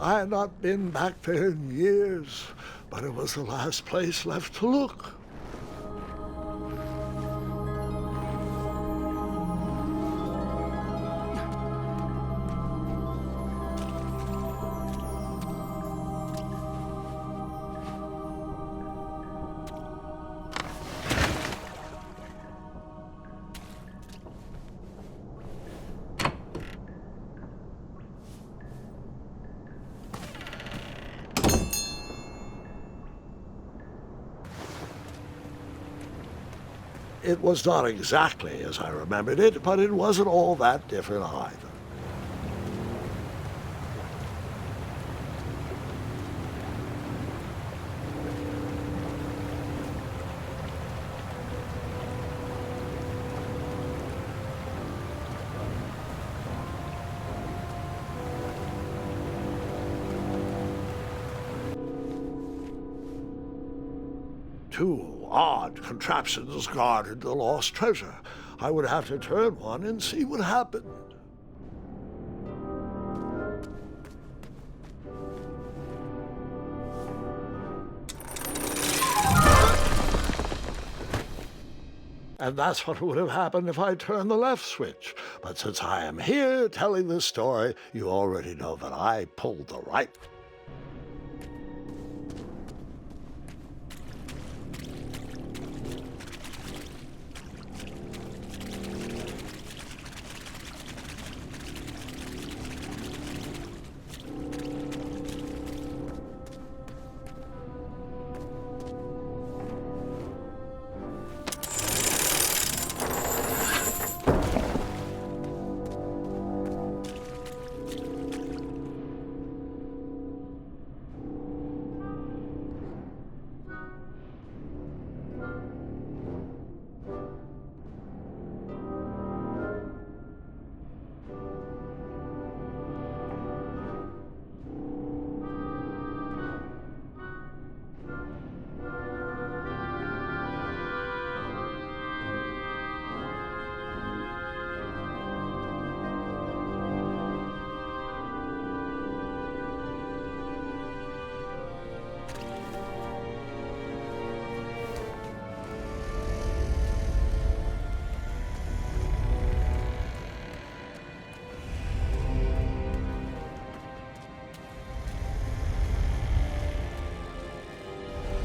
I had not been back there in years, but it was the last place left to look. It was not exactly as I remembered it, but it wasn't all that different either. Two odd contraptions guarded the lost treasure. I would have to turn one and see what happened. And that's what would have happened if I turned the left switch. But since I am here telling this story, you already know that I pulled the right.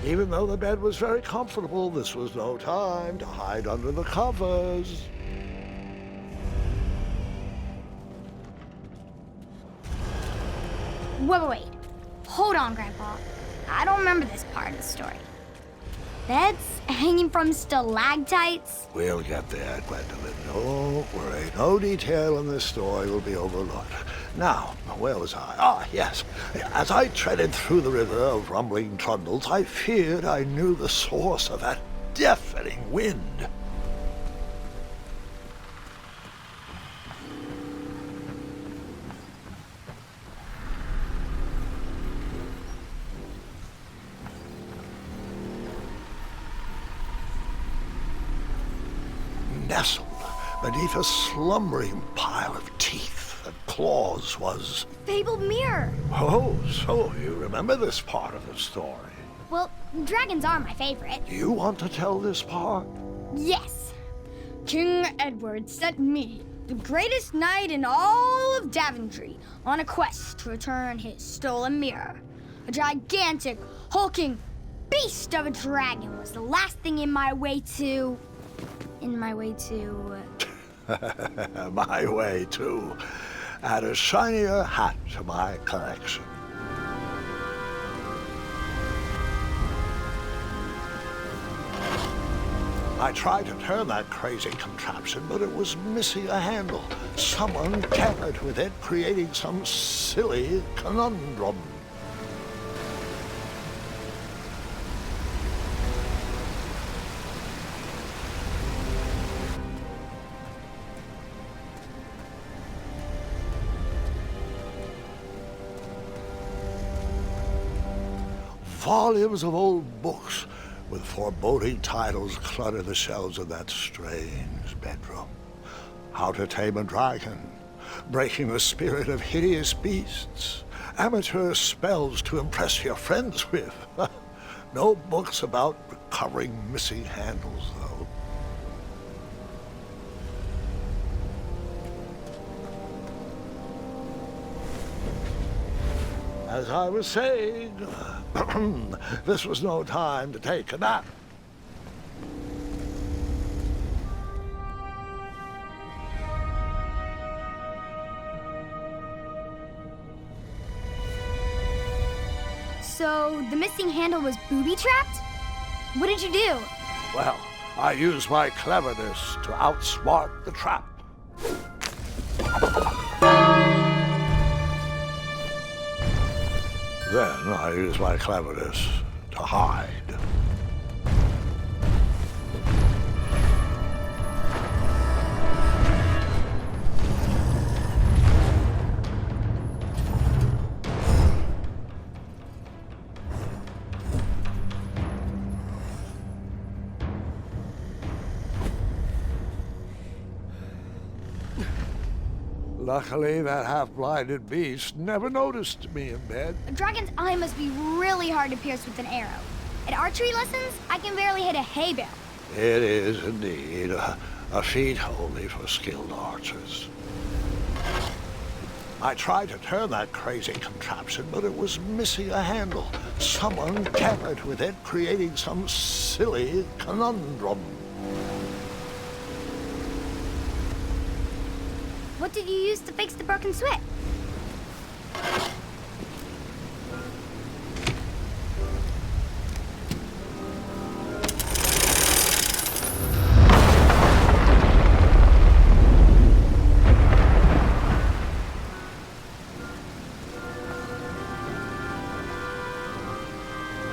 Even though the bed was very comfortable, this was no time to hide under the covers. Wait. Hold on, Grandpa. I don't remember this part of the story. Beds hanging from stalactites? We'll get there, Gwendolyn. Don't worry. No detail in this story will be overlooked. Now, where was I? Ah, yes. As I treaded through the river of rumbling trundles, I feared I knew the source of that deafening wind. Nestled beneath a slumbering pile of teeth and claws was... Fabled mirror. Oh, so you remember this part of the story. Well, dragons are my favorite. Do you want to tell this part? Yes. King Edward sent me, the greatest knight in all of Daventry, on a quest to return his stolen mirror. A gigantic, hulking beast of a dragon was the last thing in my way to... My way to add a shinier hat to my collection. I tried to turn that crazy contraption, but it was missing a handle. Someone tampered with it, creating some silly conundrum. Volumes of old books with foreboding titles clutter the shelves of that strange bedroom. How to Tame a Dragon, Breaking the Spirit of Hideous Beasts, amateur spells to impress your friends with. No books about recovering missing handles, though. As I was saying, this was no time to take a nap. So, the missing handle was booby-trapped? What did you do? Well, I used my cleverness to outsmart the trap. Then I used my cleverness to hide. Luckily, that half-blinded beast never noticed me in bed. A dragon's eye must be really hard to pierce with an arrow. At archery lessons, I can barely hit a hay bale. It is indeed a feat only for skilled archers. I tried to turn that crazy contraption, but it was missing a handle. Someone tampered with it, creating some silly conundrum. What did you use to fix the broken switch?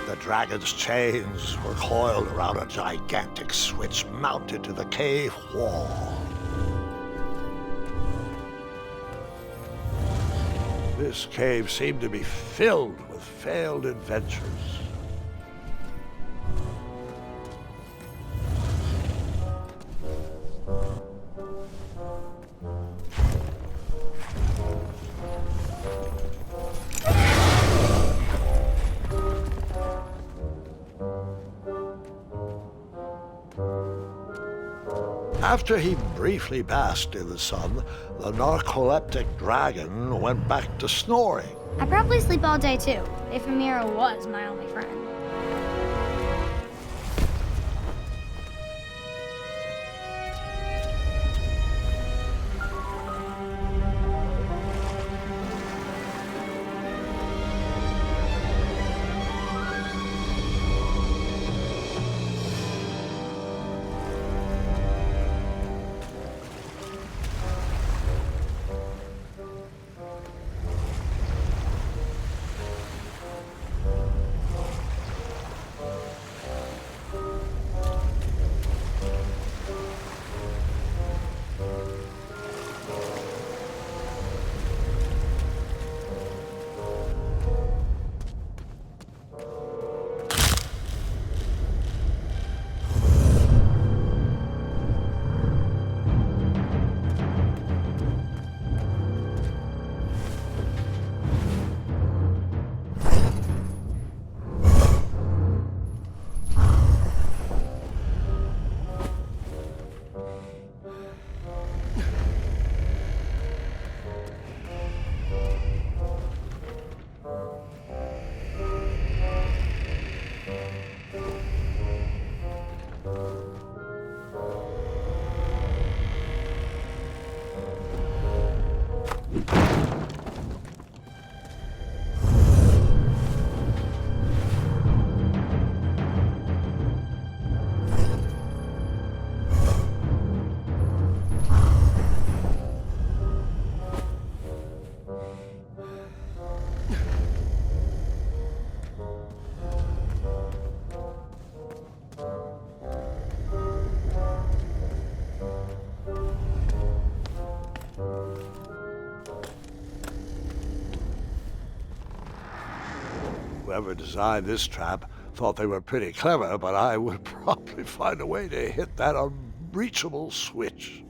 The dragon's chains were coiled around a gigantic switch mounted to the cave wall. This cave seemed to be filled with failed adventures. After he briefly basked in the sun, the narcoleptic dragon went back to snoring. I probably sleep all day too, if Amira was my only friend. Whoever designed this trap thought they were pretty clever, but I would probably find a way to hit that unreachable switch.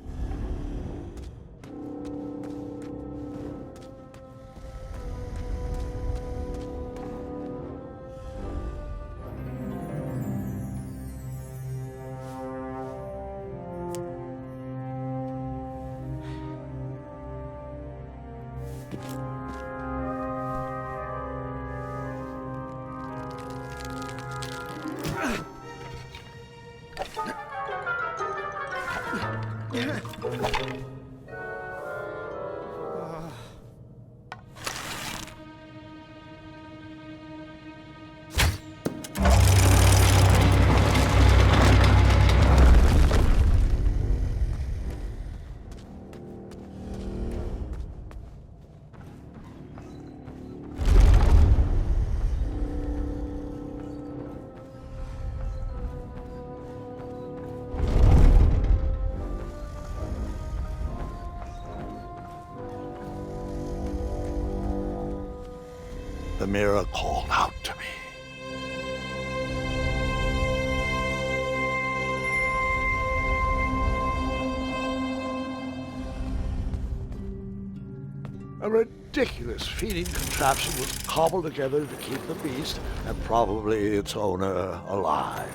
The mirror called out to me. A ridiculous feeding contraption was cobbled together to keep the beast and probably its owner alive.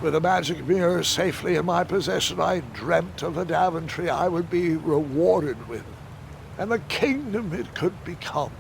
With a magic mirror safely in my possession, I dreamt of the Daventry I would be rewarded with, and the kingdom it could become.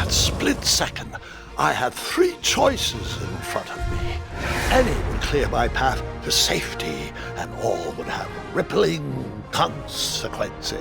Split second, I had three choices in front of me. Any would clear my path to safety, and all would have rippling consequences.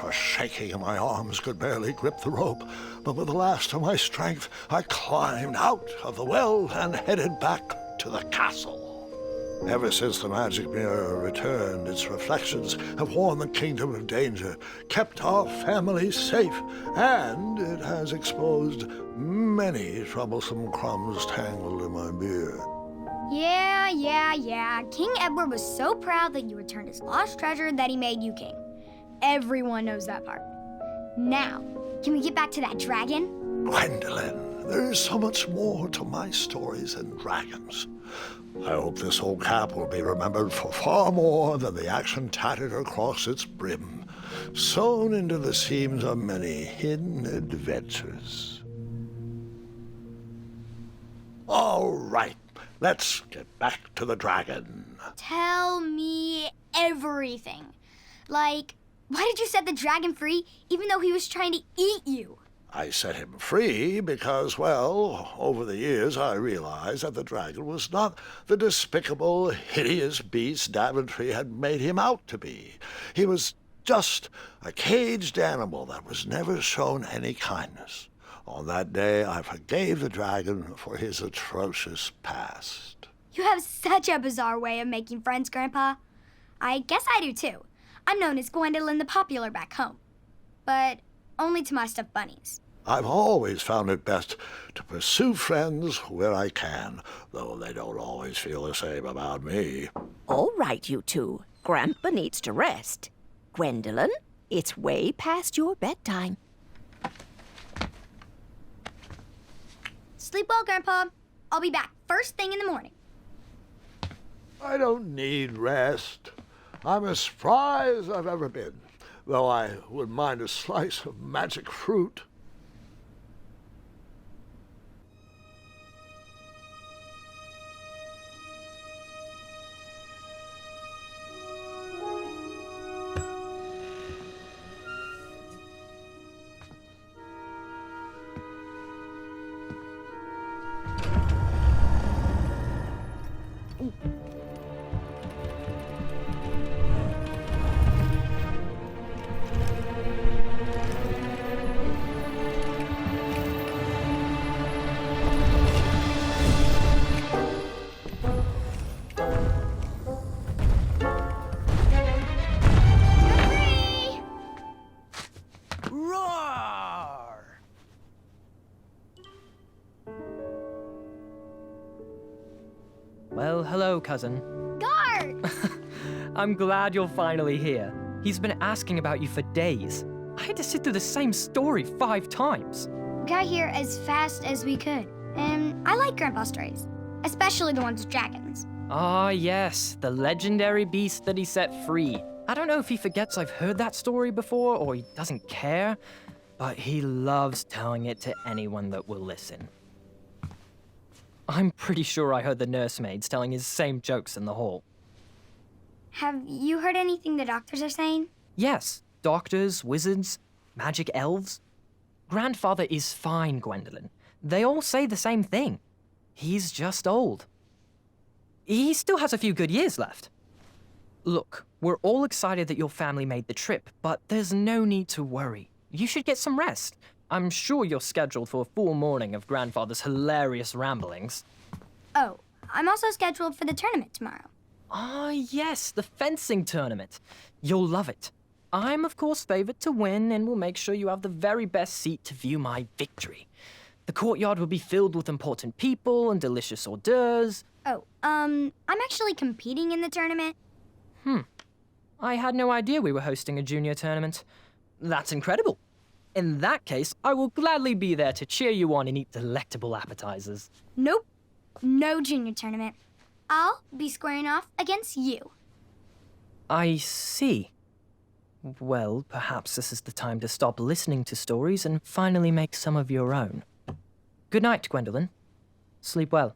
Were shaking and my arms could barely grip the rope, but with the last of my strength, I climbed out of the well and headed back to the castle. Ever since the magic mirror returned, its reflections have warned the kingdom of danger, kept our family safe, and it has exposed many troublesome crumbs tangled in my beard. Yeah. King Edward was so proud that you returned his lost treasure that he made you king. Everyone knows that part. Now, can we get back to that dragon? Gwendolyn, there is so much more to my stories than dragons. I hope this old cap will be remembered for far more than the action tattered across its brim, sewn into the seams of many hidden adventures. All right, let's get back to the dragon. Tell me everything. Like, why did you set the dragon free even though he was trying to eat you? I set him free because, well, over the years I realized that the dragon was not the despicable, hideous beast Daventry had made him out to be. He was just a caged animal that was never shown any kindness. On that day, I forgave the dragon for his atrocious past. You have such a bizarre way of making friends, Grandpa. I guess I do too. I'm known as Gwendolyn the Popular back home, but only to my stuffed bunnies. I've always found it best to pursue friends where I can, though they don't always feel the same about me. All right, you two. Grandpa needs to rest. Gwendolyn, it's way past your bedtime. Sleep well, Grandpa. I'll be back first thing in the morning. I don't need rest. I'm as spry as I've ever been, though I wouldn't mind a slice of magic fruit. Well, hello, cousin. Guard! I'm glad you're finally here. He's been asking about you for days. I had to sit through the same story 5 times. We got here as fast as we could, and I like Grandpa's stories, especially the ones with dragons. Ah, yes, the legendary beast that he set free. I don't know if he forgets I've heard that story before or he doesn't care, but he loves telling it to anyone that will listen. I'm pretty sure I heard the nursemaids telling his same jokes in the hall. Have you heard anything the doctors are saying? Yes, doctors, wizards, magic elves. Grandfather is fine, Gwendolyn. They all say the same thing. He's just old. He still has a few good years left. Look, we're all excited that your family made the trip, but there's no need to worry. You should get some rest. I'm sure you're scheduled for a full morning of Grandfather's hilarious ramblings. Oh, I'm also scheduled for the tournament tomorrow. Ah, yes, the fencing tournament. You'll love it. I'm, of course, favored to win and will make sure you have the very best seat to view my victory. The courtyard will be filled with important people and delicious hors d'oeuvres. Oh, I'm actually competing in the tournament. I had no idea we were hosting a junior tournament. That's incredible. In that case, I will gladly be there to cheer you on and eat delectable appetizers. Nope, no junior tournament. I'll be squaring off against you. I see. Well, perhaps this is the time to stop listening to stories and finally make some of your own. Good night, Gwendolyn. Sleep well.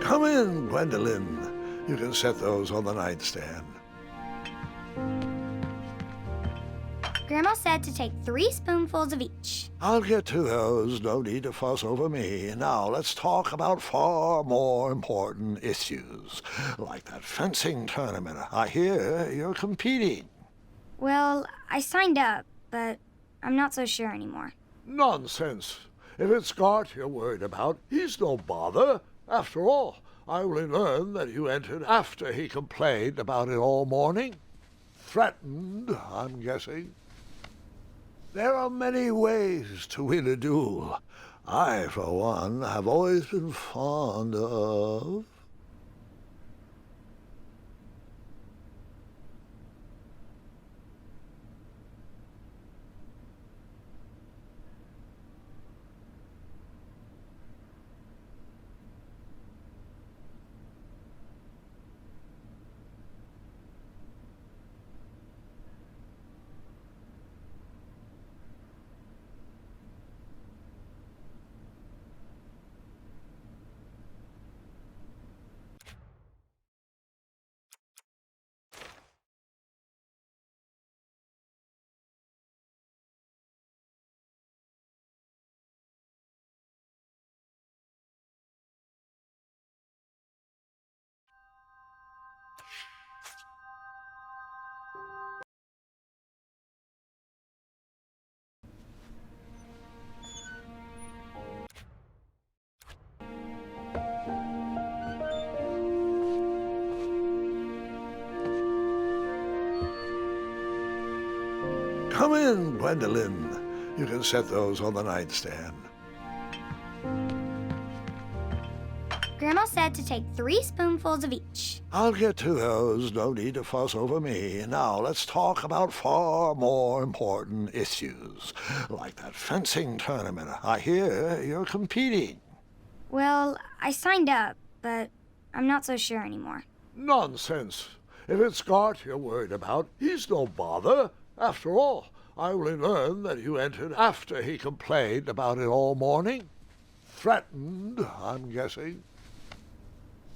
Come in, Gwendolyn. You can set those on the nightstand. Grandma said to take 3 spoonfuls of each. I'll get to those. No need to fuss over me. Now let's talk about far more important issues, like that fencing tournament. I hear you're competing. Well, I signed up, but I'm not so sure anymore. Nonsense. If it's Scott you're worried about, he's no bother. After all, I only learned that you entered after he complained about it all morning. Threatened, I'm guessing. There are many ways to win a duel. I, for one, have always been fond of... Come in, Gwendolyn. You can set those on the nightstand. Grandma said to take 3 spoonfuls of each. I'll get to those. No need to fuss over me. Now let's talk about far more important issues, like that fencing tournament. I hear you're competing. Well, I signed up, but I'm not so sure anymore. Nonsense. If it's Scott you're worried about, he's no bother. After all, I only learned that you entered after he complained about it all morning. Threatened, I'm guessing.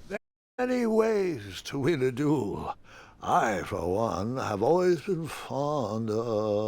There are many ways to win a duel. I, for one, have always been fond of...